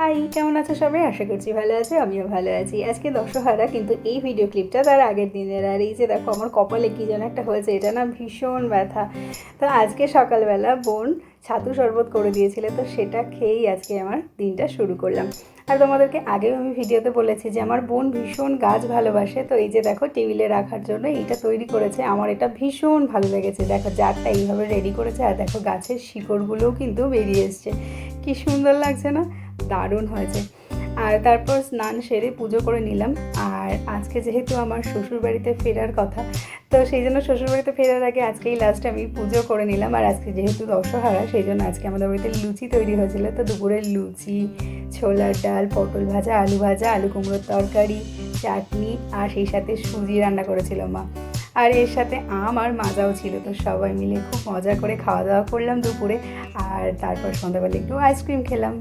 High, কেমন আছো সবাই? আশা করছি ভালো আছো, আমিও ভালো আছি। আজকে দশহরা, কিন্তু এই ভিডিও ক্লিপটা তার আগের দিনের। আর এই যে দেখো আমার কপালে কী যেন একটা হয়েছে, এটা না ভীষণ ব্যথা। তো আজকে সকালবেলা বোন ছাতু শরবত করে দিয়েছিল, তো সেটা খেয়েই আজকে আমার দিনটা শুরু করলাম। আর তোমাদেরকে আগেও আমি ভিডিওতে বলেছি যে আমার বোন ভীষণ গাছ ভালোবাসে। তো এই যে দেখো টেবিলে রাখার জন্য এইটা তৈরি করেছে, আমার এটা ভীষণ ভালো লেগেছে। দেখো জারটা এইভাবে রেডি করেছে, আর দেখো গাছের শিকড়গুলোও কিন্তু বেরিয়ে এসছে। কি সুন্দর লাগছে না? দারুণ হয়েছে। আর তারপর স্নান সেরে পুজো করে নিলাম। আর আজকে যেহেতু আমার শ্বশুরবাড়িতে ফেরার কথা, তো সেই জন্য শ্বশুরবাড়িতে ফেরার আগে আজকেই লাস্ট আমি পুজো করে নিলাম। আর আজকে যেহেতু দশহরা, সেই জন্য আজকে আমাদের বাড়িতে লুচি তৈরি হয়েছিল। তো দুপুরের লুচি, ছোলার ডাল, পটল ভাজা, আলু কুমড়োর তরকারি, চাটনি, আর সেই সাথে সুজি রান্না করেছিল মা। আর এর সাথে আম আর মাজাও ছিল। তো সবাই মিলে খুব মজা করে খাওয়া দাওয়া করলাম দুপুরে। আর তারপর সন্ধ্যাবেলা একটু আইসক্রিম খেলাম।